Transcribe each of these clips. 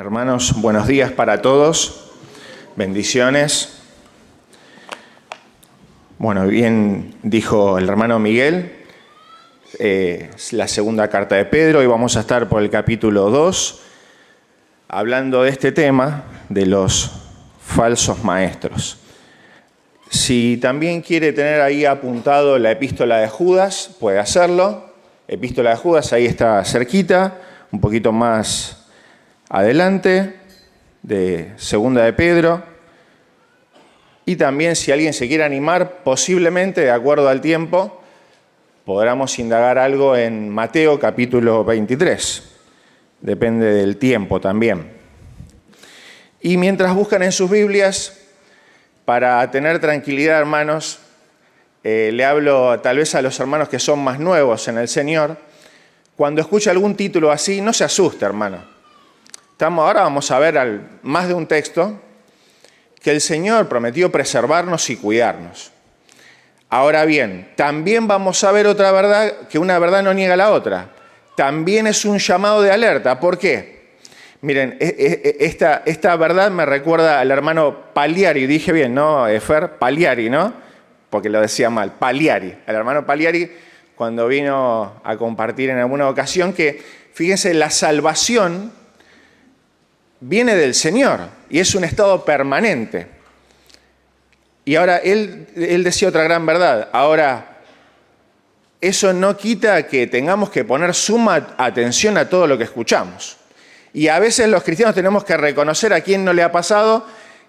Hermanos, buenos días para todos. Bendiciones. Bueno, bien dijo el hermano Miguel, es la segunda carta de Pedro y vamos a estar por el capítulo 2, hablando de este tema de los falsos maestros. Si también quiere tener ahí apuntado la epístola de Judas, puede hacerlo. Epístola de Judas, ahí está cerquita, un poquito más adelante, de segunda de Pedro. Y también, si alguien se quiere animar, posiblemente, de acuerdo al tiempo, podamos indagar algo en Mateo capítulo 23. Depende del tiempo también. Y mientras buscan en sus Biblias, para tener tranquilidad, hermanos, le hablo tal vez a los hermanos que son más nuevos en el Señor. Cuando escucha algún título así, no se asuste, hermano. Ahora vamos a ver más de un texto que el Señor prometió preservarnos y cuidarnos. Ahora bien, también vamos a ver otra verdad, que una verdad no niega la otra. También es un llamado de alerta. ¿Por qué? Miren, esta verdad me recuerda al hermano Pagliari. Dije bien, ¿no, Fer? Pagliari, ¿no? Porque lo decía mal. Pagliari. El hermano Pagliari, cuando vino a compartir en alguna ocasión, que, fíjense, la salvación viene del Señor y es un estado permanente. Y ahora, él decía otra gran verdad. Ahora, eso no quita que tengamos que poner suma atención a todo lo que escuchamos. Y a veces los cristianos tenemos que reconocer a quién no le ha pasado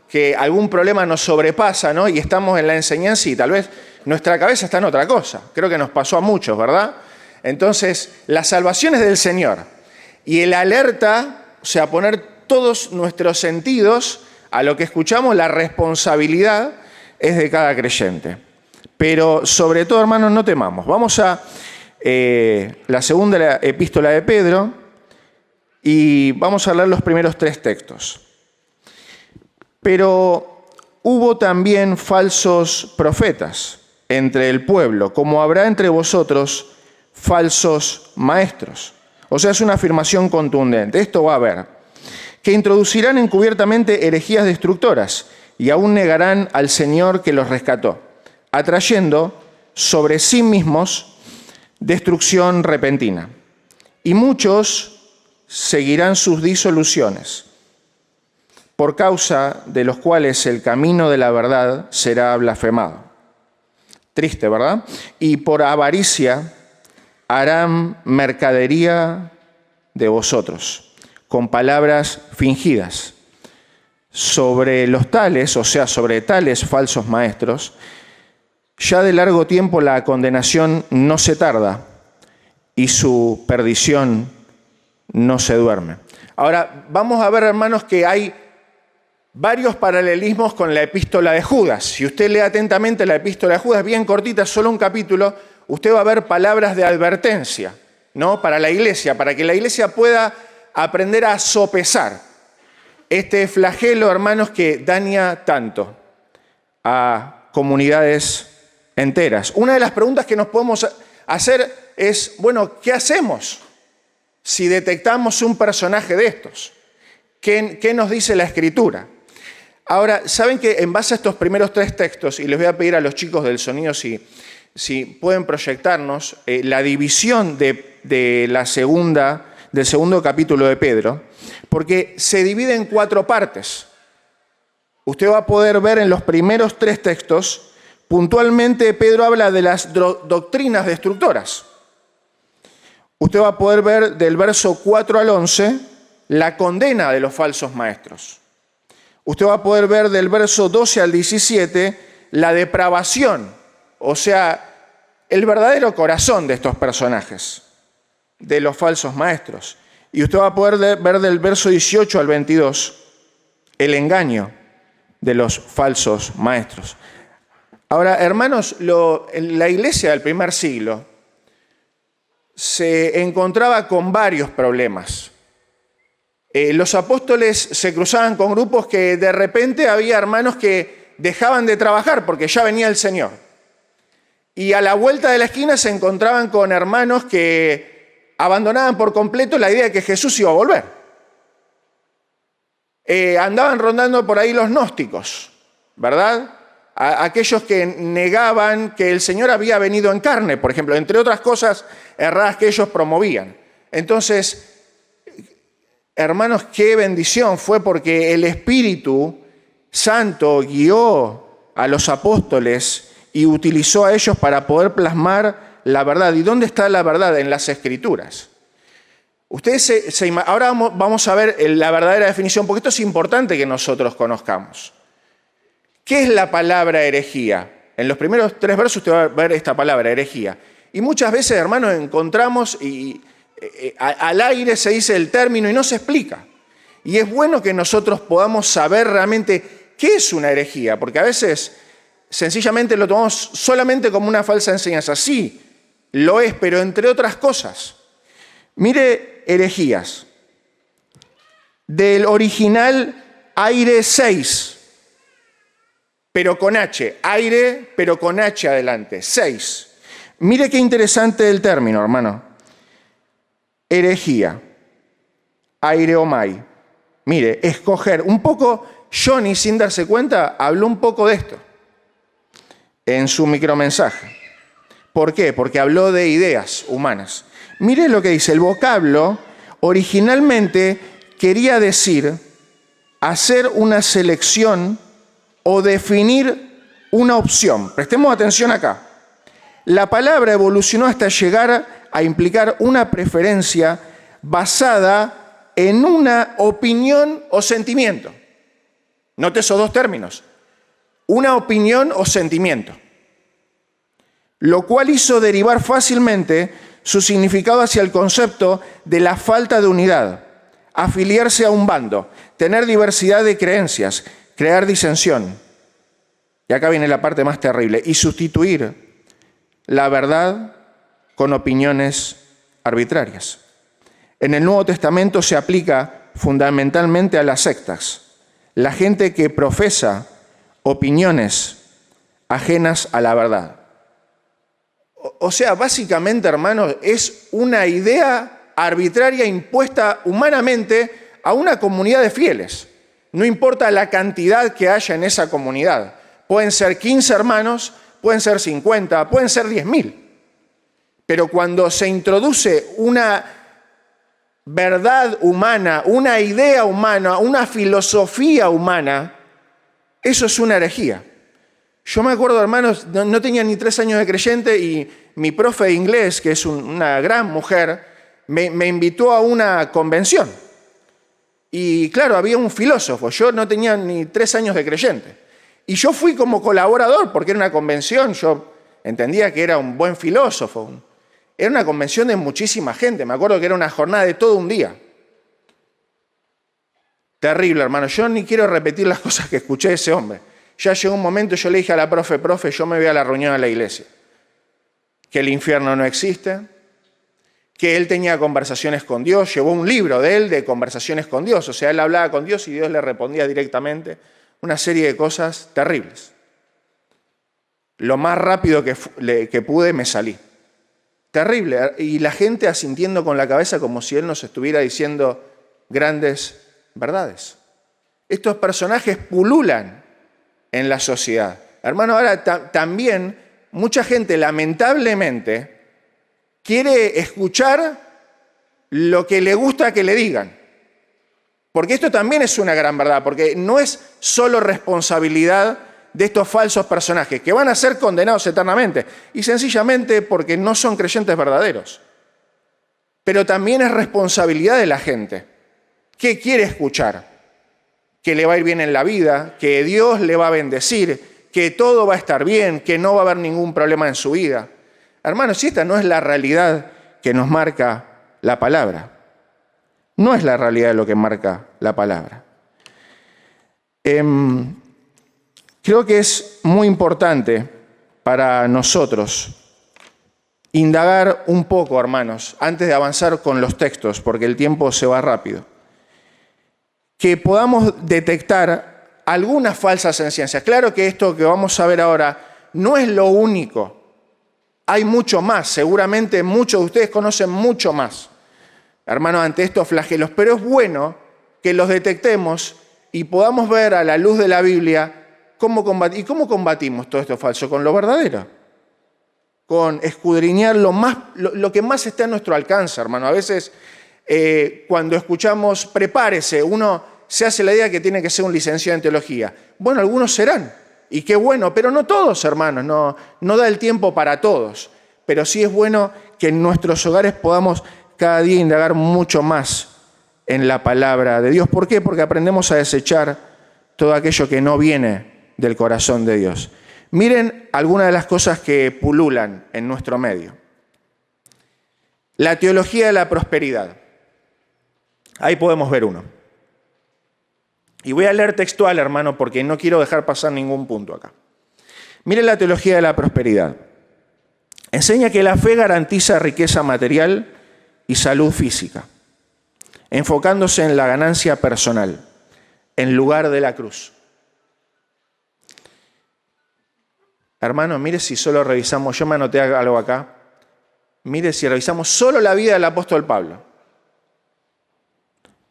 que algún problema nos sobrepasa, ¿no? Y estamos en la enseñanza y tal vez nuestra cabeza está en otra cosa. Creo que nos pasó a muchos, ¿verdad? Entonces, la salvación es del Señor. Y el alerta, o sea, poner todos nuestros sentidos a lo que escuchamos, la responsabilidad es de cada creyente. Pero sobre todo, hermanos, no temamos. Vamos a la segunda epístola de Pedro y vamos a leer los primeros 3 textos. Pero hubo también falsos profetas entre el pueblo, como habrá entre vosotros falsos maestros. O sea, es una afirmación contundente. Esto va a haber. Que introducirán encubiertamente herejías destructoras y aún negarán al Señor que los rescató, atrayendo sobre sí mismos destrucción repentina. Y muchos seguirán sus disoluciones, por causa de los cuales el camino de la verdad será blasfemado. Triste, ¿verdad? Y por avaricia harán mercadería de vosotros, con palabras fingidas. Sobre los tales, o sea, sobre tales falsos maestros, ya de largo tiempo la condenación no se tarda y su perdición no se duerme. Ahora, vamos a ver, hermanos, que hay varios paralelismos con la epístola de Judas. Si usted lee atentamente la epístola de Judas, bien cortita, solo un capítulo, usted va a ver palabras de advertencia, ¿no? Para la iglesia, para que la iglesia pueda aprender a sopesar este flagelo, hermanos, que daña tanto a comunidades enteras. Una de las preguntas que nos podemos hacer es, bueno, ¿qué hacemos si detectamos un personaje de estos? ¿Qué nos dice la Escritura? Ahora, ¿saben que en base a estos primeros 3 textos, y les voy a pedir a los chicos del sonido si pueden proyectarnos la división del segundo capítulo de Pedro, porque se divide en 4 partes. Usted va a poder ver en los primeros 3 textos, puntualmente Pedro habla de las doctrinas destructoras. Usted va a poder ver del verso 4 al 11 la condena de los falsos maestros. Usted va a poder ver del verso 12 al 17 la depravación, o sea, el verdadero corazón de estos personajes, de los falsos maestros. Y usted va a poder ver del verso 18 al 22 el engaño de los falsos maestros. Ahora, hermanos, la iglesia del primer siglo se encontraba con varios problemas. Los apóstoles se cruzaban con grupos que de repente había hermanos que dejaban de trabajar porque ya venía el Señor. Y a la vuelta de la esquina se encontraban con hermanos que abandonaban por completo la idea de que Jesús iba a volver. Andaban rondando por ahí los gnósticos, ¿verdad? Aquellos que negaban que el Señor había venido en carne, por ejemplo, entre otras cosas erradas que ellos promovían. Entonces, hermanos, qué bendición fue porque el Espíritu Santo guió a los apóstoles y utilizó a ellos para poder plasmar la verdad. ¿Y dónde está la verdad? En las Escrituras. Ustedes ahora vamos a ver la verdadera definición, porque esto es importante que nosotros conozcamos. ¿Qué es la palabra herejía? En los primeros 3 versos usted va a ver esta palabra, herejía. Y muchas veces, hermanos, encontramos y al aire se dice el término y no se explica. Y es bueno que nosotros podamos saber realmente qué es una herejía, porque a veces sencillamente lo tomamos solamente como una falsa enseñanza. Sí, lo es, pero entre otras cosas. Mire, herejías. Del original aire 6, pero con H. Aire, pero con H adelante. 6. Mire qué interesante el término, hermano. Herejía. Aireomai. Mire, escoger. Un poco, Johnny, sin darse cuenta, habló un poco de esto en su micromensaje. ¿Por qué? Porque habló de ideas humanas. Mire lo que dice. El vocablo originalmente quería decir hacer una selección o definir una opción. Prestemos atención acá. La palabra evolucionó hasta llegar a implicar una preferencia basada en una opinión o sentimiento. Note esos 2 términos. Una opinión o sentimiento. Lo cual hizo derivar fácilmente su significado hacia el concepto de la falta de unidad, afiliarse a un bando, tener diversidad de creencias, crear disensión. Y acá viene la parte más terrible. Y sustituir la verdad con opiniones arbitrarias. En el Nuevo Testamento se aplica fundamentalmente a las sectas, la gente que profesa opiniones ajenas a la verdad. O sea, básicamente, hermanos, es una idea arbitraria impuesta humanamente a una comunidad de fieles. No importa la cantidad que haya en esa comunidad. Pueden ser 15 hermanos, pueden ser 50, pueden ser 10.000. Pero cuando se introduce una verdad humana, una idea humana, una filosofía humana, eso es una herejía. Yo me acuerdo, hermanos, no tenía ni 3 años de creyente y mi profe de inglés, que es una gran mujer, me invitó a una convención. Y claro, había un filósofo, yo no tenía ni 3 años de creyente. Y yo fui como colaborador, porque era una convención, yo entendía que era un buen filósofo. Era una convención de muchísima gente, me acuerdo que era una jornada de todo un día. Terrible, hermano, yo ni quiero repetir las cosas que escuché de ese hombre. Ya llegó un momento, yo le dije a la profe, yo me voy a la reunión de la iglesia. Que el infierno no existe, que él tenía conversaciones con Dios, llevó un libro de él de conversaciones con Dios, o sea, él hablaba con Dios y Dios le respondía directamente, una serie de cosas terribles. Lo más rápido que pude me salí. Terrible, y la gente asintiendo con la cabeza como si él nos estuviera diciendo grandes verdades. Estos personajes pululan en la sociedad. Hermano, ahora también mucha gente lamentablemente quiere escuchar lo que le gusta que le digan. Porque esto también es una gran verdad, porque no es solo responsabilidad de estos falsos personajes que van a ser condenados eternamente y sencillamente porque no son creyentes verdaderos. Pero también es responsabilidad de la gente. ¿Qué quiere escuchar? Que le va a ir bien en la vida, que Dios le va a bendecir, que todo va a estar bien, que no va a haber ningún problema en su vida. Hermanos, si esta no es la realidad que nos marca la palabra, no es la realidad de lo que marca la palabra. Creo que es muy importante para nosotros indagar un poco, hermanos, antes de avanzar con los textos, porque el tiempo se va rápido, que podamos detectar algunas falsas enseñanzas. Claro que esto que vamos a ver ahora no es lo único. Hay mucho más, seguramente muchos de ustedes conocen mucho más, hermanos, ante estos flagelos, pero es bueno que los detectemos y podamos ver a la luz de la Biblia cómo combatimos todo esto falso, con lo verdadero, con escudriñar lo que más está a nuestro alcance, hermano. A veces cuando escuchamos prepárese, uno se hace la idea que tiene que ser un licenciado en teología. Bueno, algunos serán, y qué bueno, pero no todos, hermanos, no da el tiempo para todos. Pero sí es bueno que en nuestros hogares podamos cada día indagar mucho más en la palabra de Dios. ¿Por qué? Porque aprendemos a desechar todo aquello que no viene del corazón de Dios. Miren algunas de las cosas que pululan en nuestro medio. La teología de la prosperidad. Ahí podemos ver uno. Y voy a leer textual, hermano, porque no quiero dejar pasar ningún punto acá. Miren la teología de la prosperidad. Enseña que la fe garantiza riqueza material y salud física, enfocándose en la ganancia personal, en lugar de la cruz. Hermano, mire si solo revisamos, yo me anoté algo acá, mire si revisamos solo la vida del apóstol Pablo.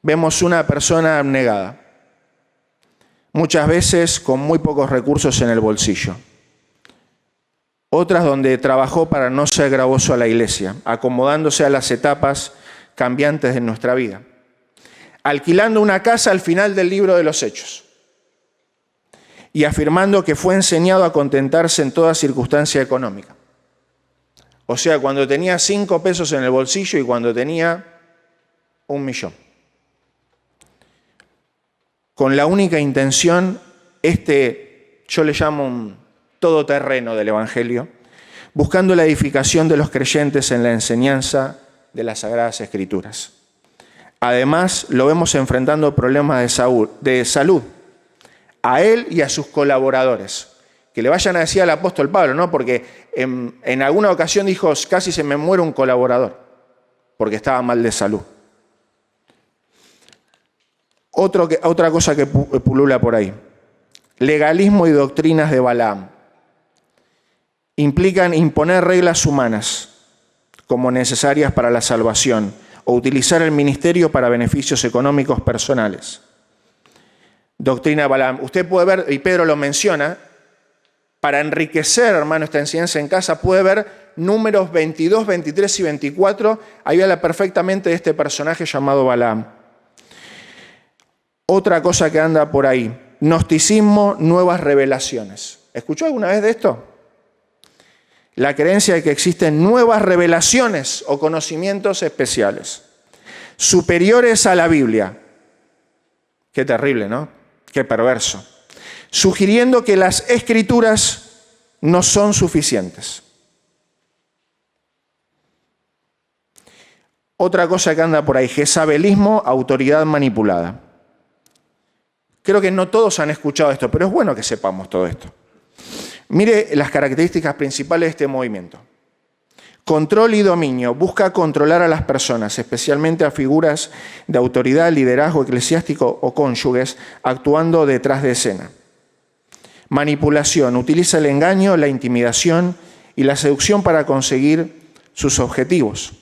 Vemos una persona abnegada, muchas veces con muy pocos recursos en el bolsillo. Otras donde trabajó para no ser gravoso a la iglesia, acomodándose a las etapas cambiantes de nuestra vida. Alquilando una casa al final del libro de los Hechos. Y afirmando que fue enseñado a contentarse en toda circunstancia económica. O sea, cuando tenía 5 pesos en el bolsillo y cuando tenía 1.000.000. Con la única intención, yo le llamo un todoterreno del Evangelio, buscando la edificación de los creyentes en la enseñanza de las Sagradas Escrituras. Además, lo vemos enfrentando problemas de salud a él y a sus colaboradores. Que le vayan a decir al apóstol Pablo, ¿no? Porque en alguna ocasión dijo, casi se me muere un colaborador, porque estaba mal de salud. Otra cosa que pulula por ahí. Legalismo y doctrinas de Balaam. Implican imponer reglas humanas como necesarias para la salvación o utilizar el ministerio para beneficios económicos personales. Doctrina de Balaam. Usted puede ver, y Pedro lo menciona, para enriquecer, hermano, esta enseñanza en casa, puede ver números 22, 23 y 24. Ahí habla perfectamente de este personaje llamado Balaam. Otra cosa que anda por ahí, gnosticismo, nuevas revelaciones. ¿Escuchó alguna vez de esto? La creencia de que existen nuevas revelaciones o conocimientos especiales, superiores a la Biblia. Qué terrible, ¿no? Qué perverso. Sugiriendo que las Escrituras no son suficientes. Otra cosa que anda por ahí, jezabelismo, autoridad manipulada. Creo que no todos han escuchado esto, pero es bueno que sepamos todo esto. Mire las características principales de este movimiento. Control y dominio. Busca controlar a las personas, especialmente a figuras de autoridad, liderazgo eclesiástico o cónyuges, actuando detrás de escena. Manipulación. Utiliza el engaño, la intimidación y la seducción para conseguir sus objetivos.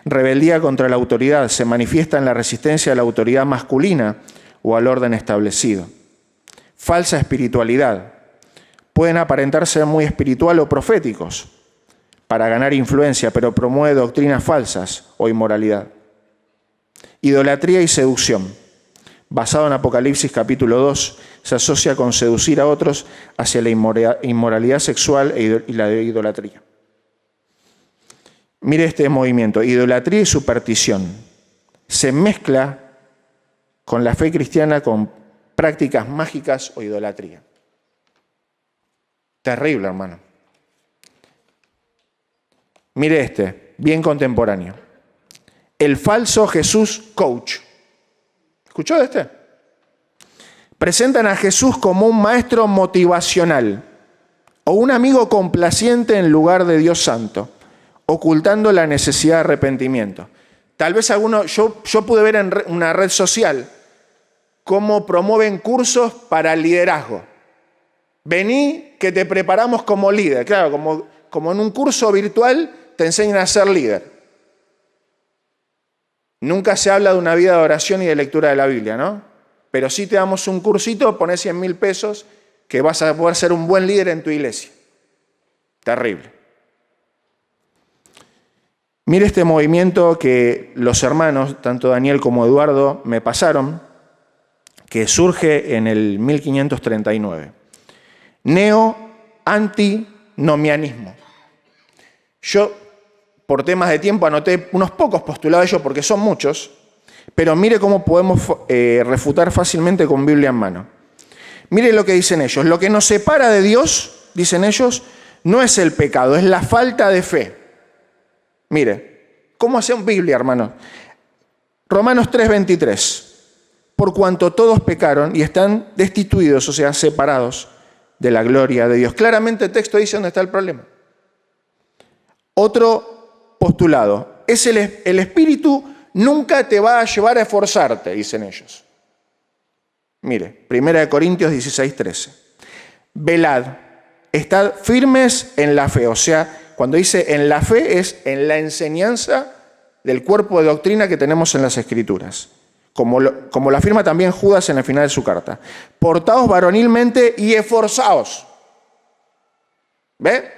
Rebeldía contra la autoridad. Se manifiesta en la resistencia a la autoridad masculina o al orden establecido. Falsa espiritualidad. Pueden aparentar ser muy espiritual o proféticos para ganar influencia, pero promueve doctrinas falsas o inmoralidad. Idolatría y seducción. Basado en Apocalipsis capítulo 2, se asocia con seducir a otros hacia la inmoralidad sexual y la idolatría. Mire este movimiento, idolatría y superstición. Se mezcla con la fe cristiana con prácticas mágicas o idolatría. Terrible, hermano. Mire bien contemporáneo. El falso Jesús coach. ¿Escuchó de este? Presentan a Jesús como un maestro motivacional o un amigo complaciente en lugar de Dios santo, ocultando la necesidad de arrepentimiento. Tal vez yo pude ver en una red social cómo promueven cursos para liderazgo. Vení que te preparamos como líder. Claro, como en un curso virtual te enseñan a ser líder. Nunca se habla de una vida de oración y de lectura de la Biblia, ¿no? pero sí te damos un cursito, ponés 100.000 pesos, que vas a poder ser un buen líder en tu iglesia. Terrible. Mire este movimiento que los hermanos, tanto Daniel como Eduardo, me pasaron, que surge en el 1539. Neo-antinomianismo. Yo, por temas de tiempo, anoté unos pocos postulados de ellos, porque son muchos, pero mire cómo podemos refutar fácilmente con Biblia en mano. Mire lo que dicen ellos. Lo que nos separa de Dios, dicen ellos, no es el pecado, es la falta de fe. Mire, ¿cómo hacemos Biblia, hermano? Romanos 3:23. Por cuanto todos pecaron y están destituidos, o sea, separados de la gloria de Dios. Claramente el texto dice dónde está el problema. Otro postulado. El Espíritu nunca te va a llevar a esforzarte, dicen ellos. Mire, 1 Corintios 16:13. Velad, estad firmes en la fe. O sea, cuando dice en la fe es en la enseñanza del cuerpo de doctrina que tenemos en las Escrituras. Como lo afirma también Judas en el final de su carta. Portaos varonilmente y esforzaos. ¿Ve?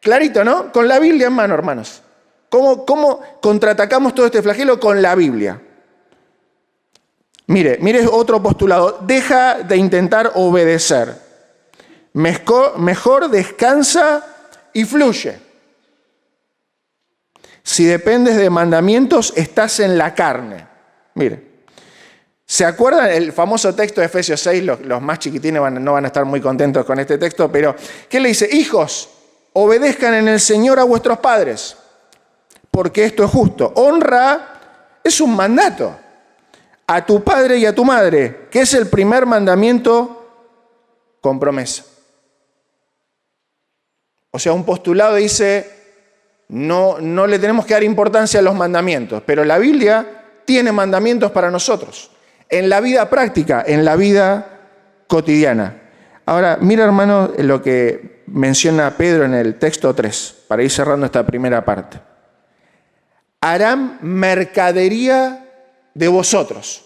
Clarito, ¿no? Con la Biblia en mano, hermanos. ¿Cómo contraatacamos todo este flagelo? Con la Biblia. Mire otro postulado. Deja de intentar obedecer. Mejor descansa y fluye. Si dependes de mandamientos, estás en la carne. Mire, ¿se acuerdan el famoso texto de Efesios 6? Los más chiquitines no van a estar muy contentos con este texto, pero ¿qué le dice? Hijos, obedezcan en el Señor a vuestros padres, porque esto es justo. Honra es un mandato. A tu padre y a tu madre, que es el primer mandamiento con promesa. O sea, un postulado dice, no le tenemos que dar importancia a los mandamientos, pero la Biblia tiene mandamientos para nosotros, en la vida práctica, en la vida cotidiana. Ahora, mira, hermano, lo que menciona Pedro en el texto 3, para ir cerrando esta primera parte. Harán mercadería de vosotros.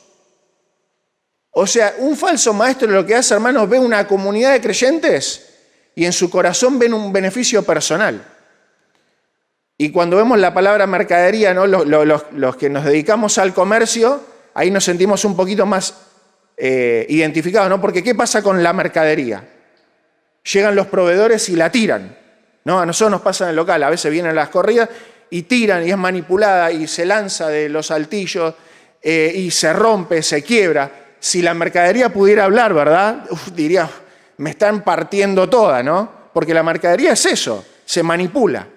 O sea, un falso maestro lo que hace, hermanos, ve una comunidad de creyentes y en su corazón ven un beneficio personal. Y cuando vemos la palabra mercadería, ¿no? Los que nos dedicamos al comercio, ahí nos sentimos un poquito más identificados, ¿no? Porque ¿qué pasa con la mercadería? Llegan los proveedores y la tiran, ¿no? A nosotros nos pasa en el local, a veces vienen las corridas y tiran y es manipulada y se lanza de los altillos y se rompe, se quiebra. Si la mercadería pudiera hablar, ¿verdad? Diría, me están partiendo toda, ¿no? Porque la mercadería es eso, se manipula.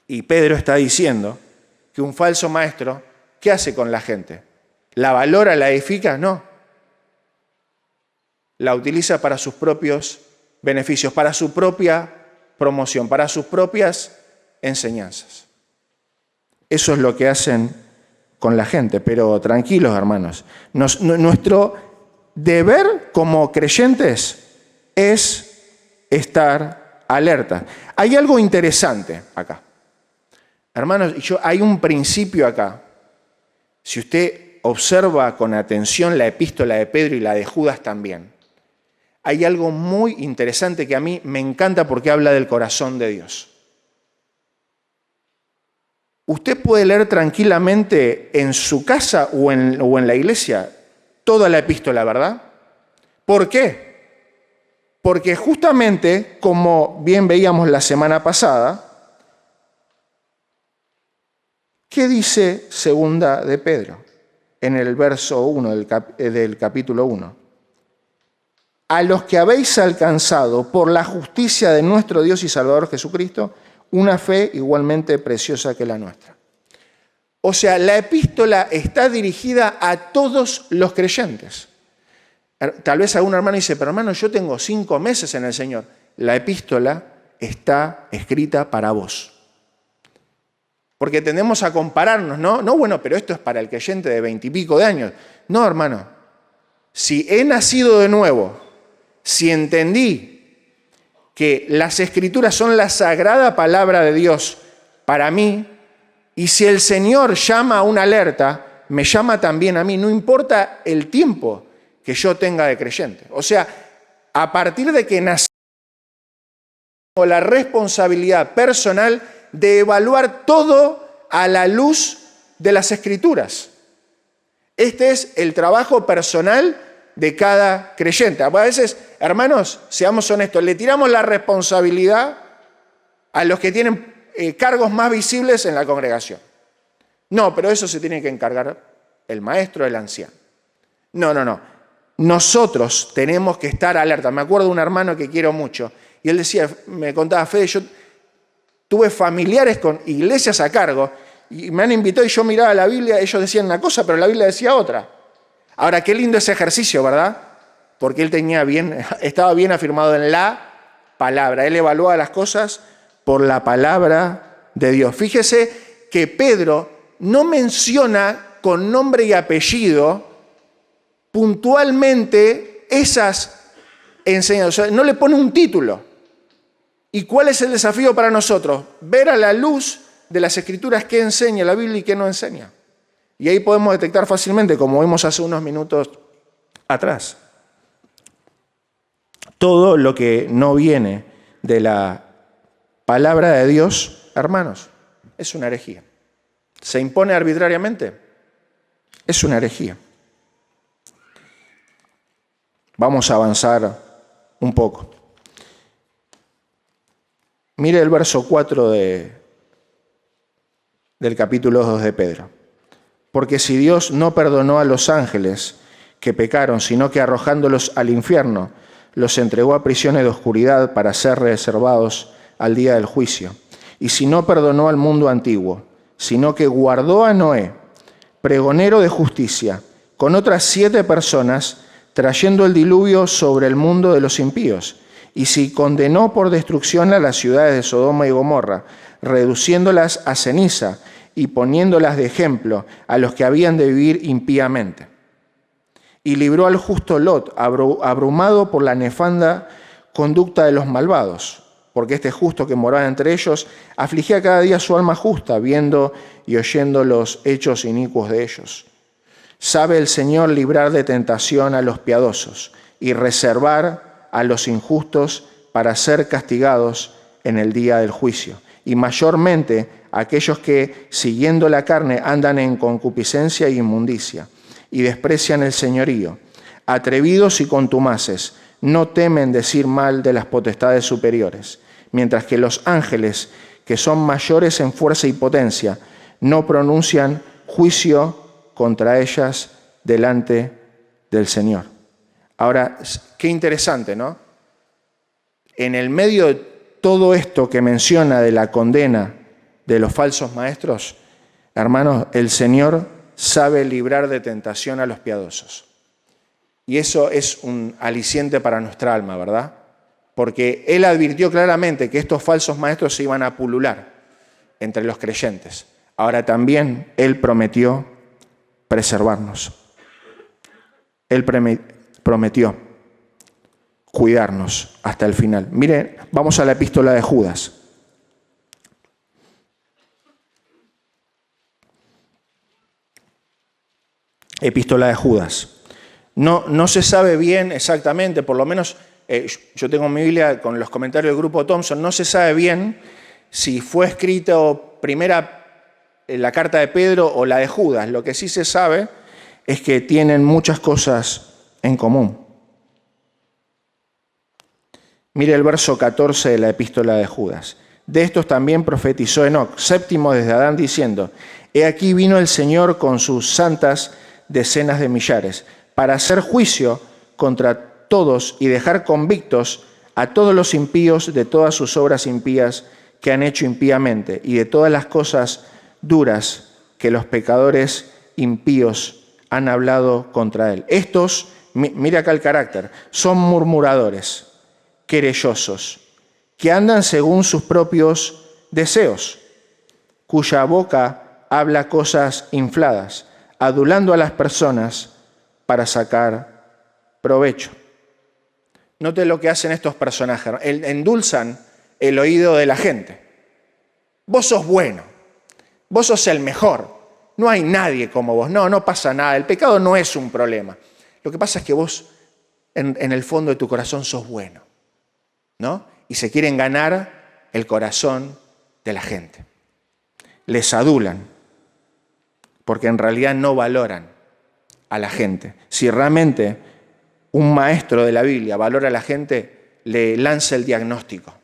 Y Pedro está diciendo que un falso maestro, ¿qué hace con la gente? ¿La valora, la edifica? No. La utiliza para sus propios beneficios, para su propia promoción, para sus propias enseñanzas. Eso es lo que hacen con la gente. Pero tranquilos, hermanos. Nuestro deber como creyentes es estar alerta. Hay algo interesante acá. Hermanos, hay un principio acá. Si usted observa con atención la epístola de Pedro y la de Judas también, hay algo muy interesante que a mí me encanta porque habla del corazón de Dios. Usted puede leer tranquilamente en su casa o en la iglesia toda la epístola, ¿verdad? ¿Por qué? Porque justamente, como bien veíamos la semana pasada, ¿qué dice segunda de Pedro en el verso 1 del capítulo 1? A los que habéis alcanzado por la justicia de nuestro Dios y Salvador Jesucristo, una fe igualmente preciosa que la nuestra. O sea, la epístola está dirigida a todos los creyentes. Tal vez algún hermano dice, pero hermano, yo tengo 5 meses en el Señor. La epístola está escrita para vos. Porque tendemos a compararnos, ¿no? No, bueno, pero esto es para el creyente de 20 y pico de años. No, hermano. Si he nacido de nuevo, si entendí que las Escrituras son la sagrada palabra de Dios para mí, y si el Señor llama a una alerta, me llama también a mí, no importa el tiempo que yo tenga de creyente. O sea, a partir de que nací, tengo la responsabilidad personal de evaluar todo a la luz de las Escrituras. Este es el trabajo personal de cada creyente. A veces, hermanos, seamos honestos, le tiramos la responsabilidad a los que tienen cargos más visibles en la congregación. No, pero eso se tiene que encargar el maestro, el anciano. No. Nosotros tenemos que estar alerta. Me acuerdo de un hermano que quiero mucho, y él decía, me contaba, Fede, yo tuve familiares con iglesias a cargo, y me han invitado y yo miraba la Biblia, ellos decían una cosa, pero la Biblia decía otra. Ahora, qué lindo ese ejercicio, ¿verdad? Porque él estaba bien afirmado en la palabra. Él evaluaba las cosas por la palabra de Dios. Fíjese que Pedro no menciona con nombre y apellido puntualmente esas enseñanzas. O sea, no le pone un título. ¿Y cuál es el desafío para nosotros? Ver a la luz de las Escrituras qué enseña la Biblia y qué no enseña. Y ahí podemos detectar fácilmente, como vimos hace unos minutos atrás. Todo lo que no viene de la palabra de Dios, hermanos, es una herejía. ¿Se impone arbitrariamente? Es una herejía. Vamos a avanzar un poco. Mire el verso 4 del capítulo 2 de Pedro. Porque si Dios no perdonó a los ángeles que pecaron, sino que arrojándolos al infierno, los entregó a prisiones de oscuridad para ser reservados al día del juicio. Y si no perdonó al mundo antiguo, sino que guardó a Noé, pregonero de justicia, con otras 7 personas, trayendo el diluvio sobre el mundo de los impíos. Y si condenó por destrucción a las ciudades de Sodoma y Gomorra, reduciéndolas a ceniza y poniéndolas de ejemplo a los que habían de vivir impíamente. Y libró al justo Lot, abrumado por la nefanda conducta de los malvados, porque este justo que moraba entre ellos afligía cada día su alma justa, viendo y oyendo los hechos inicuos de ellos. Sabe el Señor librar de tentación a los piadosos y reservar a los injustos para ser castigados en el día del juicio. Y mayormente aquellos que, siguiendo la carne, andan en concupiscencia y inmundicia, y desprecian el señorío. Atrevidos y contumaces, no temen decir mal de las potestades superiores, mientras que los ángeles, que son mayores en fuerza y potencia, no pronuncian juicio contra ellas delante del Señor. Ahora, qué interesante, ¿no? En el medio de todo esto que menciona de la condena de los falsos maestros, hermanos, el Señor sabe librar de tentación a los piadosos. Y eso es un aliciente para nuestra alma, ¿verdad? Porque Él advirtió claramente que estos falsos maestros se iban a pulular entre los creyentes. Ahora también Él prometió preservarnos. Él prometió cuidarnos hasta el final. Miren, vamos a la epístola de Judas. Epístola de Judas. No se sabe bien exactamente, por lo menos yo tengo mi Biblia con los comentarios del grupo Thompson, no se sabe bien si fue escrito primera la carta de Pedro o la de Judas. Lo que sí se sabe es que tienen muchas cosas en común. Mire el verso 14 de la epístola de Judas. De estos también profetizó Enoc, séptimo desde Adán, diciendo: He aquí vino el Señor con sus santas decenas de millares, para hacer juicio contra todos y dejar convictos a todos los impíos de todas sus obras impías que han hecho impíamente y de todas las cosas duras que los pecadores impíos han hablado contra él. Estos, mira acá el carácter, son murmuradores, querellosos, que andan según sus propios deseos, cuya boca habla cosas infladas, adulando a las personas para sacar provecho. Note lo que hacen estos personajes. Endulzan el oído de la gente. Vos sos bueno, vos sos el mejor, no hay nadie como vos, no pasa nada, el pecado no es un problema. Lo que pasa es que vos en el fondo de tu corazón sos bueno, ¿no? Y se quieren ganar el corazón de la gente. Les adulan, porque en realidad no valoran a la gente. Si realmente un maestro de la Biblia valora a la gente, le lanza el diagnóstico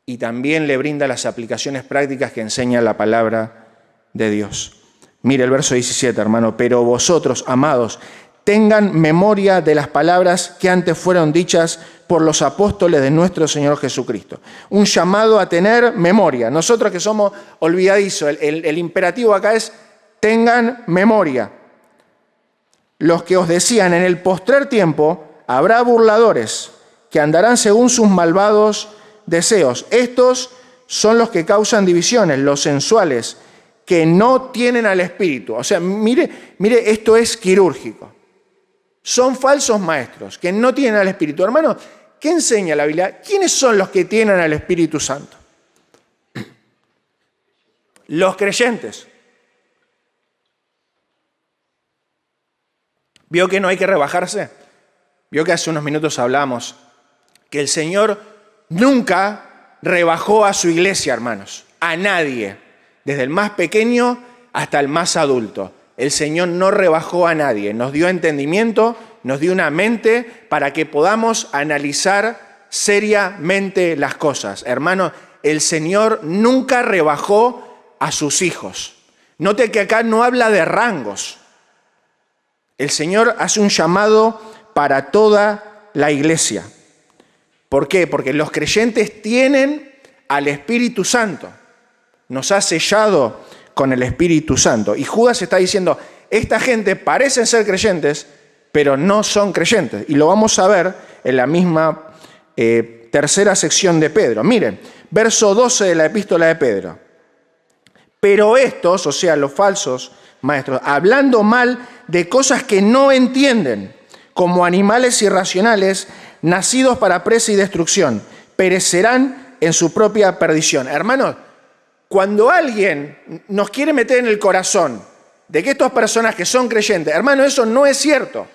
y también le brinda las aplicaciones prácticas que enseña la palabra de Dios. Mire el verso 17, hermano. Pero vosotros, amados, tengan memoria de las palabras que antes fueron dichas por los apóstoles de nuestro Señor Jesucristo. Un llamado a tener memoria. Nosotros que somos olvidadizos, el imperativo acá es tengan memoria. Los que os decían en el postrer tiempo, habrá burladores que andarán según sus malvados deseos. Estos son los que causan divisiones, los sensuales, que no tienen al Espíritu. O sea, mire, esto es quirúrgico. Son falsos maestros que no tienen al Espíritu. Hermano, ¿qué enseña la Biblia? ¿Quiénes son los que tienen al Espíritu Santo? Los creyentes. ¿Vio que no hay que rebajarse? ¿Vio que hace unos minutos hablamos que el Señor nunca rebajó a su iglesia, hermanos? A nadie. Desde el más pequeño hasta el más adulto. El Señor no rebajó a nadie. Nos dio entendimiento, nos dio una mente para que podamos analizar seriamente las cosas. Hermano, el Señor nunca rebajó a sus hijos. Note que acá no habla de rangos. El Señor hace un llamado para toda la iglesia. ¿Por qué? Porque los creyentes tienen al Espíritu Santo. Nos ha sellado con el Espíritu Santo. Y Judas está diciendo, esta gente parece ser creyentes, pero no son creyentes. Y lo vamos a ver en la misma tercera sección de Pedro. Miren, verso 12 de la epístola de Pedro. Pero estos, o sea, los falsos maestros, hablando mal de cosas que no entienden, como animales irracionales, nacidos para presa y destrucción, perecerán en su propia perdición. Hermanos, cuando alguien nos quiere meter en el corazón de que estas personas que son creyentes, hermano, eso no es cierto.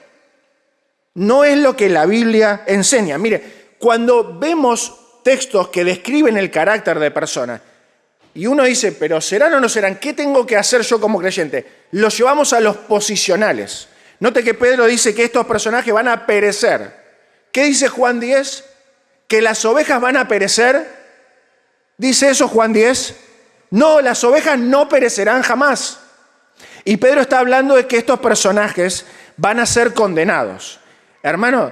No es lo que la Biblia enseña. Mire, cuando vemos textos que describen el carácter de personas, y uno dice, pero ¿serán o no serán? ¿Qué tengo que hacer yo como creyente? Los llevamos a los posicionales. Note que Pedro dice que estos personajes van a perecer. ¿Qué dice Juan 10? ¿Que las ovejas van a perecer? ¿Dice eso Juan 10? No, las ovejas no perecerán jamás. Y Pedro está hablando de que estos personajes van a ser condenados. Hermano,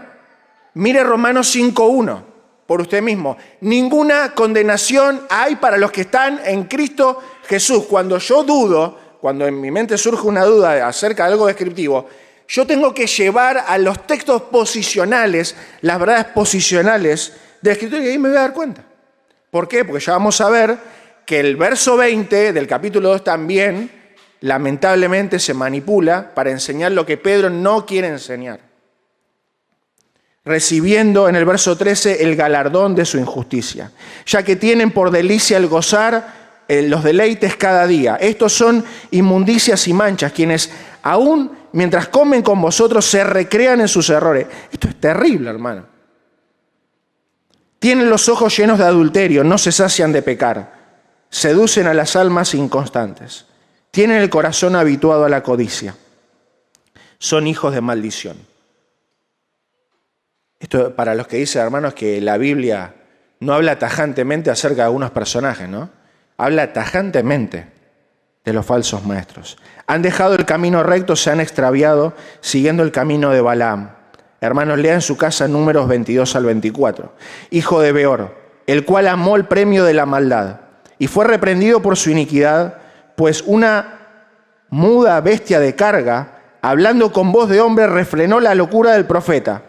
mire Romanos 5:1. Por usted mismo. Ninguna condenación hay para los que están en Cristo Jesús. Cuando yo dudo, cuando en mi mente surge una duda acerca de algo descriptivo, yo tengo que llevar a los textos posicionales, las verdades posicionales de la Escritura, y ahí me voy a dar cuenta. ¿Por qué? Porque ya vamos a ver que el verso 20 del capítulo 2 también, lamentablemente, se manipula para enseñar lo que Pedro no quiere enseñar. Recibiendo en el verso 13 el galardón de su injusticia, ya que tienen por delicia el gozar los deleites cada día. Estos son inmundicias y manchas, quienes aún mientras comen con vosotros se recrean en sus errores. Esto es terrible, hermano. Tienen los ojos llenos de adulterio, no se sacian de pecar, seducen a las almas inconstantes, tienen el corazón habituado a la codicia, son hijos de maldición. Esto para los que dicen, hermanos, que la Biblia no habla tajantemente acerca de algunos personajes, ¿no? Habla tajantemente de los falsos maestros. Han dejado el camino recto, se han extraviado siguiendo el camino de Balaam. Hermanos, lean en su casa Números 22 al 24. Hijo de Beor, el cual amó el premio de la maldad y fue reprendido por su iniquidad, pues una muda bestia de carga, hablando con voz de hombre, refrenó la locura del profeta.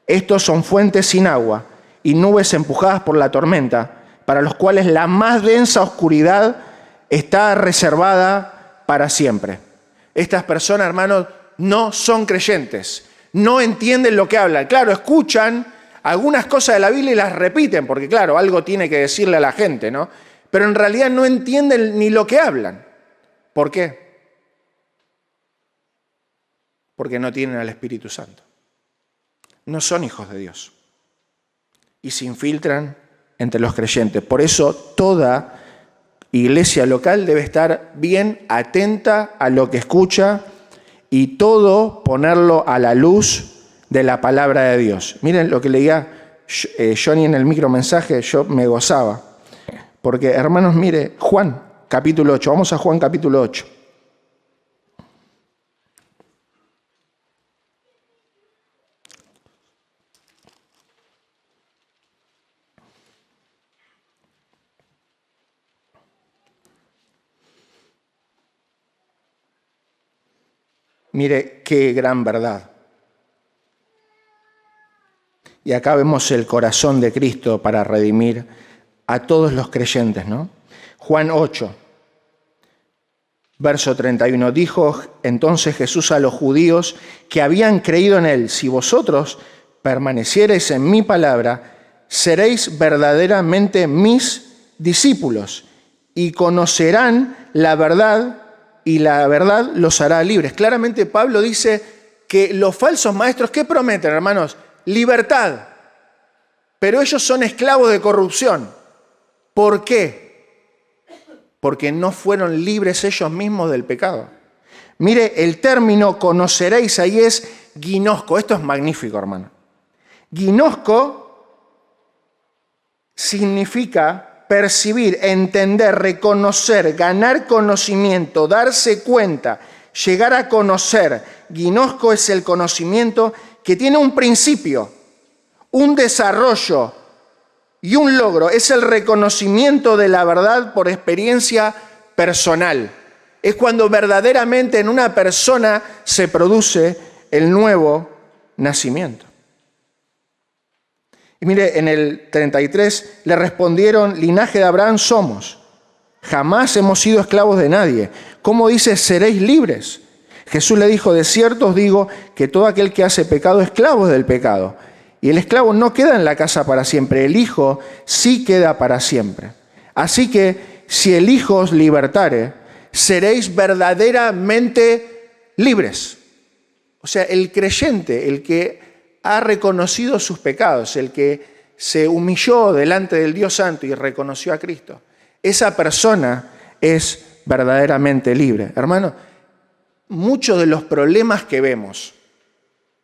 Estos son fuentes sin agua y nubes empujadas por la tormenta, para los cuales la más densa oscuridad está reservada para siempre. Estas personas, hermanos, no son creyentes, no entienden lo que hablan. Claro, escuchan algunas cosas de la Biblia y las repiten, porque claro, algo tiene que decirle a la gente, ¿no? Pero en realidad no entienden ni lo que hablan. ¿Por qué? porque no tienen al Espíritu Santo. No son hijos de Dios. Y se infiltran entre los creyentes. Por eso toda iglesia local debe estar bien atenta a lo que escucha y todo ponerlo a la luz de la palabra de Dios. Miren lo que leía Johnny en el micromensaje, yo me gozaba. Porque, hermanos, mire, Juan, capítulo 8. Vamos a Juan, capítulo 8. Mire qué gran verdad. Y acá vemos el corazón de Cristo para redimir a todos los creyentes, ¿no? Juan 8, verso 31. Dijo entonces Jesús a los judíos que habían creído en él: si vosotros permaneciereis en mi palabra, seréis verdaderamente mis discípulos y conocerán la verdad, y la verdad los hará libres. Claramente Pablo dice que los falsos maestros, ¿qué prometen, hermanos? Libertad. Pero ellos son esclavos de corrupción. ¿Por qué? Porque no fueron libres ellos mismos del pecado. Mire, el término conoceréis ahí es ginosco. Esto es magnífico, hermano. Ginosco significa percibir, entender, reconocer, ganar conocimiento, darse cuenta, llegar a conocer. Ginosco es el conocimiento que tiene un principio, un desarrollo y un logro. Es el reconocimiento de la verdad por experiencia personal. Es cuando verdaderamente en una persona se produce el nuevo nacimiento. Y mire, en el 33 le respondieron: linaje de Abraham somos, jamás hemos sido esclavos de nadie. ¿Cómo dice seréis libres? Jesús le dijo: de cierto os digo que todo aquel que hace pecado es esclavo del pecado. Y el esclavo no queda en la casa para siempre, el Hijo sí queda para siempre. Así que si el Hijo os libertare, seréis verdaderamente libres. O sea, el creyente, el que ha reconocido sus pecados, el que se humilló delante del Dios Santo y reconoció a Cristo, esa persona es verdaderamente libre. Hermano, muchos de los problemas que vemos,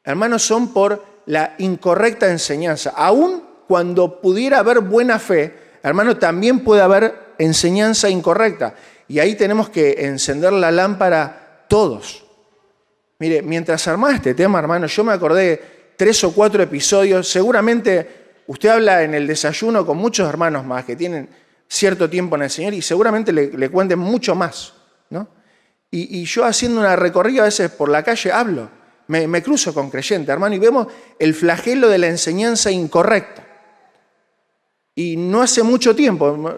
hermanos, son por la incorrecta enseñanza. Aun cuando pudiera haber buena fe, hermano, también puede haber enseñanza incorrecta. Y ahí tenemos que encender la lámpara todos. Mire, mientras armaba este tema, hermano, yo me acordé 3 o 4 episodios. Seguramente usted habla en el desayuno con muchos hermanos más que tienen cierto tiempo en el Señor y seguramente le cuenten mucho más, ¿no? Y yo haciendo una recorrida a veces por la calle hablo, me cruzo con creyentes, hermano, y vemos el flagelo de la enseñanza incorrecta. Y no hace mucho tiempo,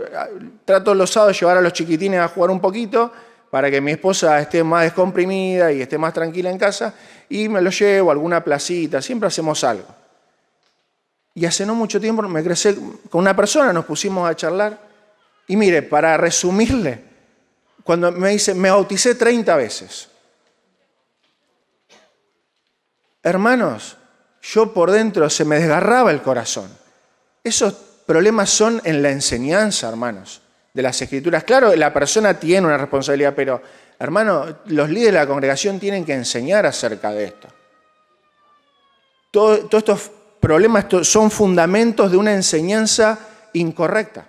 trato los sábados de llevar a los chiquitines a jugar un poquito para que mi esposa esté más descomprimida y esté más tranquila en casa, y me lo llevo a alguna placita, siempre hacemos algo. Y hace no mucho tiempo me crucé con una persona, nos pusimos a charlar, y mire, para resumirle, cuando me dice, me bauticé 30 veces. Hermanos, yo por dentro se me desgarraba el corazón. Esos problemas son en la enseñanza, hermanos, de las Escrituras. Claro, la persona tiene una responsabilidad, pero, hermano, los líderes de la congregación tienen que enseñar acerca de esto. Todos estos problemas son fundamentos de una enseñanza incorrecta.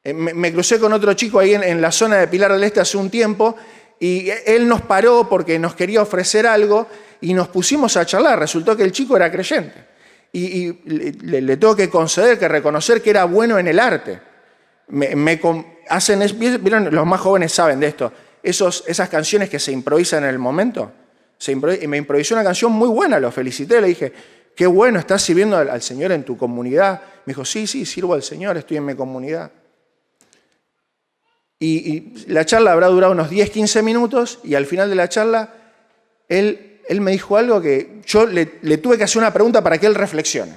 Me crucé con otro chico ahí en la zona de Pilar del Este hace un tiempo y él nos paró porque nos quería ofrecer algo y nos pusimos a charlar. Resultó que el chico era creyente y le tengo que conceder, que reconocer que era bueno en el arte. ¿Vieron? Los más jóvenes saben de esto. Esas canciones que se improvisan en el momento. Y me improvisó una canción muy buena, lo felicité, le dije, qué bueno, estás sirviendo al Señor en tu comunidad. Me dijo, sí, sirvo al Señor, estoy en mi comunidad. Y la charla habrá durado unos 10, 15 minutos y al final de la charla él me dijo algo que yo le tuve que hacer una pregunta para que él reflexione.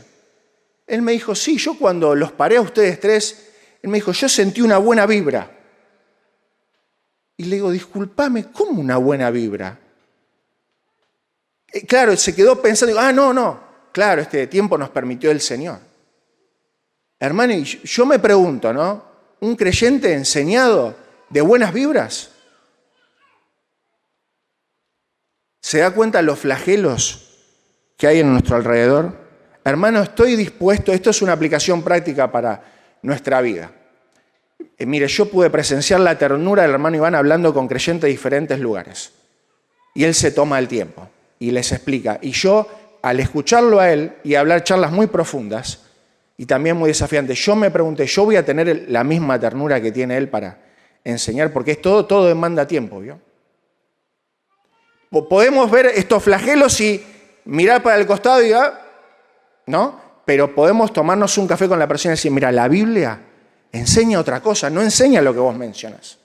Él me dijo, sí, yo cuando los paré a ustedes tres, él me dijo, yo sentí una buena vibra. Y le digo, discúlpame, ¿cómo una buena vibra? claro, se quedó pensando, no, claro, este tiempo nos permitió el Señor. Hermano, y yo me pregunto, ¿no? ¿Un creyente enseñado de buenas vibras? ¿Se da cuenta los flagelos que hay en nuestro alrededor? Hermano, estoy dispuesto, esto es una aplicación práctica para nuestra vida. Mire, yo pude presenciar la ternura del hermano Iván hablando con creyentes de diferentes lugares. Y él se toma el tiempo y les explica. Y yo, al escucharlo a él y hablar charlas muy profundas y también muy desafiantes, yo me pregunté, ¿yo voy a tener la misma ternura que tiene él para enseñar? Porque es todo demanda tiempo, ¿vio? Podemos ver estos flagelos y mirar para el costado y ¿no? Pero podemos tomarnos un café con la persona y decir, mira, la Biblia enseña otra cosa, no enseña lo que vos mencionas.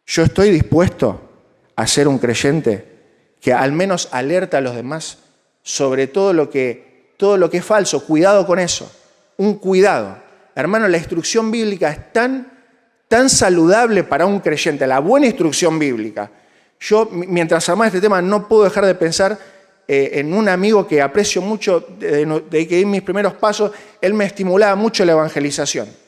Yo estoy dispuesto a ser un creyente que al menos alerta a los demás sobre todo lo que es falso. Cuidado con eso, un cuidado. Hermano, la instrucción bíblica es tan saludable para un creyente, la buena instrucción bíblica. Yo, mientras armaba este tema, no puedo dejar de pensar en un amigo que aprecio mucho, de que di mis primeros pasos. Él me estimulaba mucho la evangelización.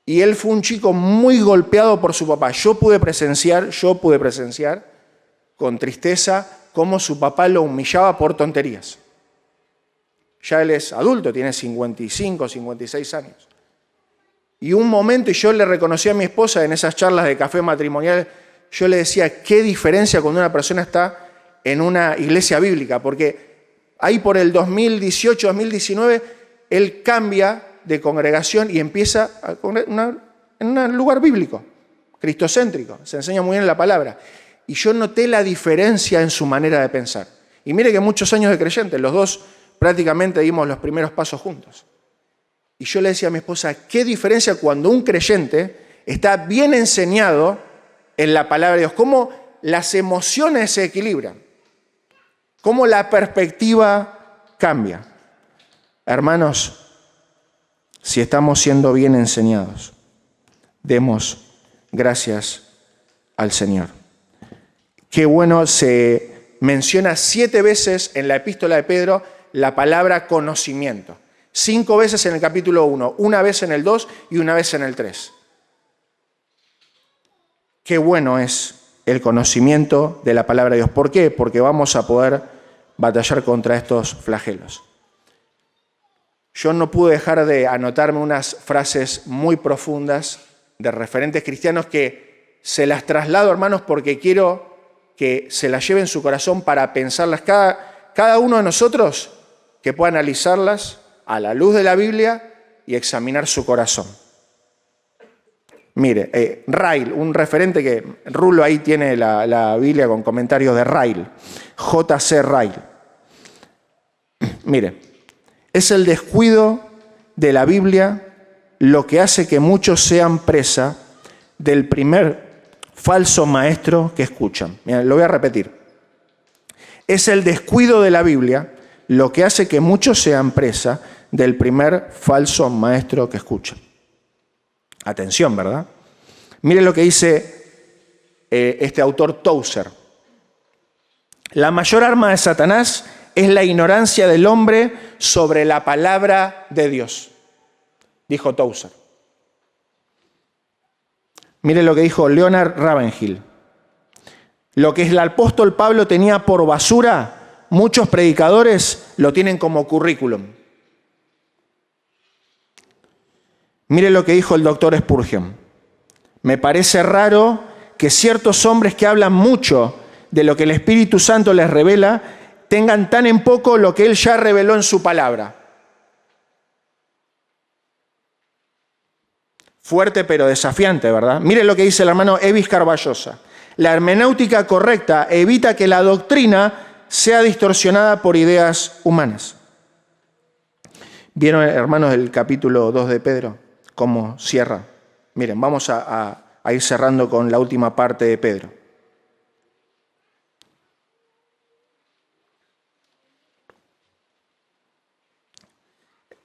Y él fue un chico muy golpeado por su papá. Yo pude presenciar con tristeza cómo su papá lo humillaba por tonterías. Ya él es adulto, tiene 55, 56 años. Y un momento, y yo le reconocí a mi esposa en esas charlas de café matrimonial, yo le decía, qué diferencia cuando una persona está en una iglesia bíblica, porque ahí por el 2018, 2019, él cambia de congregación y empieza en un lugar bíblico, cristocéntrico, se enseña muy bien la palabra. Y yo noté la diferencia en su manera de pensar. Y mire que muchos años de creyente, los dos prácticamente dimos los primeros pasos juntos. Y yo le decía a mi esposa, qué diferencia cuando un creyente está bien enseñado en la palabra de Dios, cómo las emociones se equilibran, cómo la perspectiva cambia. Hermanos, si estamos siendo bien enseñados, demos gracias al Señor. Qué bueno, se menciona 7 veces en la epístola de Pedro la palabra conocimiento. 5 veces en el capítulo 1, una vez en el 2 y una vez en el 3. Qué bueno es el conocimiento de la palabra de Dios. ¿Por qué? Porque vamos a poder batallar contra estos flagelos. Yo no pude dejar de anotarme unas frases muy profundas de referentes cristianos que se las traslado, hermanos, porque quiero que se las lleve en su corazón para pensarlas. Cada uno de nosotros que pueda analizarlas a la luz de la Biblia y examinar su corazón. Mire, Ryle, un referente que Rulo ahí tiene la Biblia con comentarios de Ryle, J.C. Ryle. Mire, es el descuido de la Biblia lo que hace que muchos sean presa del primer falso maestro que escuchan. Mira, lo voy a repetir. Es el descuido de la Biblia lo que hace que muchos sean presa del primer falso maestro que escuchan. Atención, ¿verdad? Mire lo que dice este autor Tozer. La mayor arma de Satanás es la ignorancia del hombre sobre la palabra de Dios, dijo Tozer. Mire lo que dijo Leonard Ravenhill. Lo que el apóstol Pablo tenía por basura, muchos predicadores lo tienen como currículum. Mire lo que dijo el doctor Spurgeon. Me parece raro que ciertos hombres que hablan mucho de lo que el Espíritu Santo les revela tengan tan en poco lo que Él ya reveló en su palabra. Fuerte pero desafiante, ¿verdad? Mire lo que dice el hermano Evis Carballosa. La hermenéutica correcta evita que la doctrina sea distorsionada por ideas humanas. ¿Vieron, hermanos, el capítulo 2 de Pedro? ¿Cómo cierra? Miren, vamos a ir cerrando con la última parte de Pedro.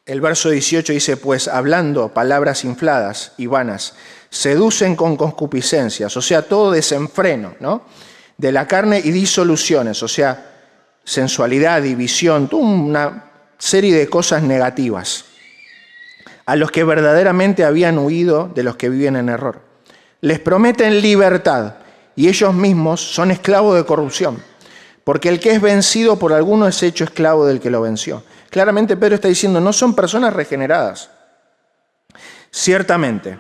El verso 18 dice, pues hablando palabras infladas y vanas, seducen con concupiscencias, o sea, todo desenfreno, ¿no? de la carne y disoluciones, o sea, sensualidad, división, toda una serie de cosas negativas, a los que verdaderamente habían huido de los que viven en error. Les prometen libertad y ellos mismos son esclavos de corrupción, porque el que es vencido por alguno es hecho esclavo del que lo venció. Claramente Pedro está diciendo, no son personas regeneradas. Ciertamente,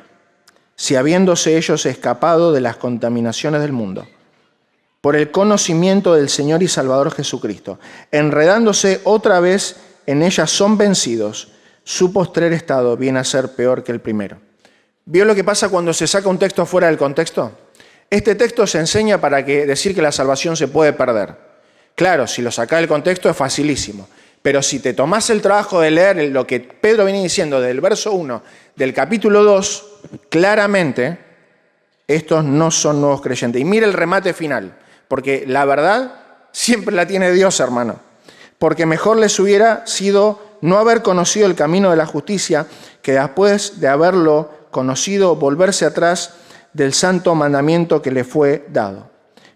si habiéndose ellos escapado de las contaminaciones del mundo, por el conocimiento del Señor y Salvador Jesucristo, enredándose otra vez en ellas son vencidos, su postrer estado viene a ser peor que el primero. ¿Vio lo que pasa cuando se saca un texto fuera del contexto? Este texto se enseña para decir que la salvación se puede perder. Claro, si lo sacás del contexto es facilísimo. Pero si te tomás el trabajo de leer lo que Pedro viene diciendo del verso 1 del capítulo 2, claramente estos no son nuevos creyentes. Y mira el remate final, porque la verdad siempre la tiene Dios, hermano. Porque mejor les hubiera sido no haber conocido el camino de la justicia que después de haberlo conocido volverse atrás del santo mandamiento que le fue dado.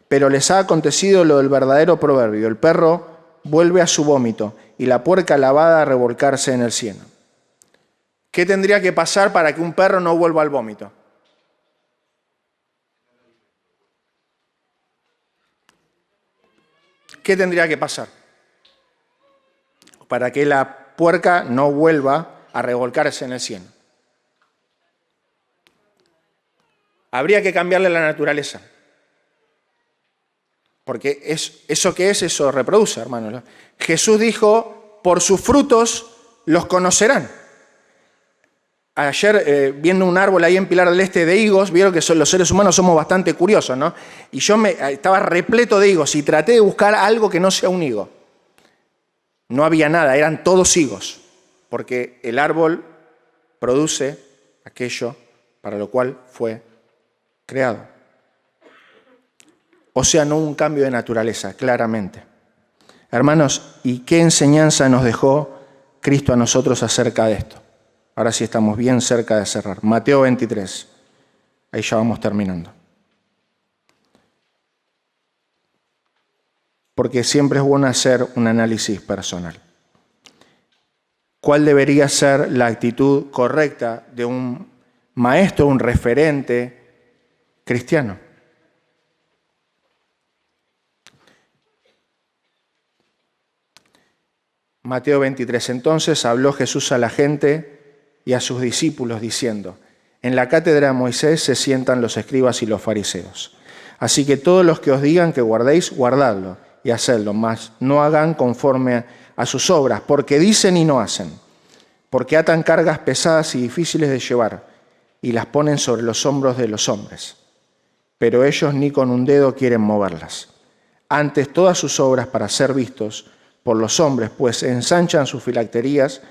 Pero les ha acontecido lo del verdadero proverbio: el perro vuelve a su vómito y la puerca lavada a revolcarse en el cieno. ¿Qué tendría que pasar para que un perro no vuelva al vómito? ¿Qué tendría que pasar para que la puerca no vuelva a revolcarse en el cieno? Habría que cambiarle la naturaleza. Porque eso reproduce, hermano. Jesús dijo, por sus frutos los conocerán. Ayer, viendo un árbol ahí en Pilar del Este de higos, vieron que los seres humanos somos bastante curiosos, ¿no? Y yo estaba repleto de higos y traté de buscar algo que no sea un higo. No había nada, eran todos higos, porque el árbol produce aquello para lo cual fue creado. O sea, no hubo un cambio de naturaleza, claramente. Hermanos, ¿y qué enseñanza nos dejó Cristo a nosotros acerca de esto? Ahora sí estamos bien cerca de cerrar. Mateo 23. Ahí ya vamos terminando. Porque siempre es bueno hacer un análisis personal. ¿Cuál debería ser la actitud correcta de un maestro, un referente cristiano? Mateo 23. Entonces habló Jesús a la gente y a sus discípulos diciendo: en la cátedra de Moisés se sientan los escribas y los fariseos. Así que todos los que os digan que guardéis, guardadlo y hacedlo, mas no hagan conforme a sus obras, porque dicen y no hacen, porque atan cargas pesadas y difíciles de llevar y las ponen sobre los hombros de los hombres, pero ellos ni con un dedo quieren moverlas. Antes todas sus obras para ser vistos por los hombres, pues ensanchan sus filacterías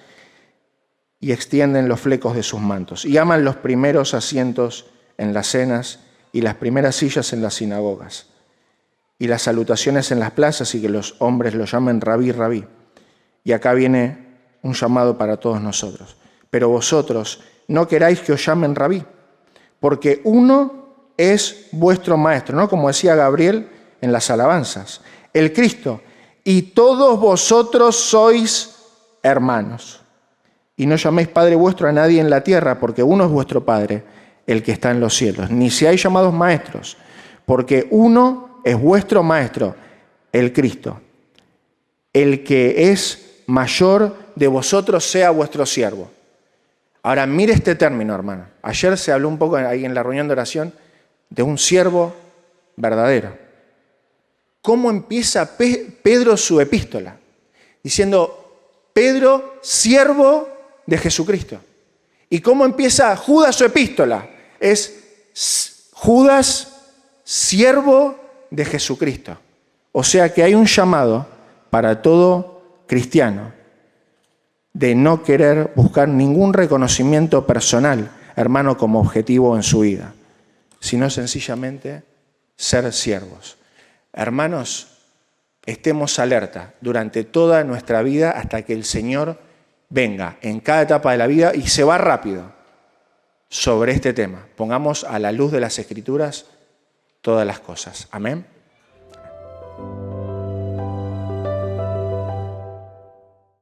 y extienden los flecos de sus mantos, y aman los primeros asientos en las cenas y las primeras sillas en las sinagogas, y las salutaciones en las plazas, y que los hombres lo llamen rabí, rabí. Y acá viene un llamado para todos nosotros. Pero vosotros no queráis que os llamen rabí, porque uno es vuestro maestro, ¿no? Como decía Gabriel en las alabanzas, el Cristo, y todos vosotros sois hermanos. Y no llaméis Padre vuestro a nadie en la tierra, porque uno es vuestro Padre, el que está en los cielos. Ni seáis llamados maestros, porque uno es vuestro Maestro, el Cristo. El que es mayor de vosotros sea vuestro siervo. Ahora, mire este término, hermano. Ayer se habló un poco ahí en la reunión de oración de un siervo verdadero. ¿Cómo empieza Pedro su epístola? Diciendo, Pedro, siervo de Jesucristo. ¿Y cómo empieza Judas su epístola? Es Judas, siervo de Jesucristo. O sea que hay un llamado para todo cristiano de no querer buscar ningún reconocimiento personal, hermano, como objetivo en su vida, sino sencillamente ser siervos. Hermanos, estemos alerta durante toda nuestra vida hasta que el Señor venga en cada etapa de la vida, y se va rápido sobre este tema. Pongamos a la luz de las Escrituras todas las cosas. Amén.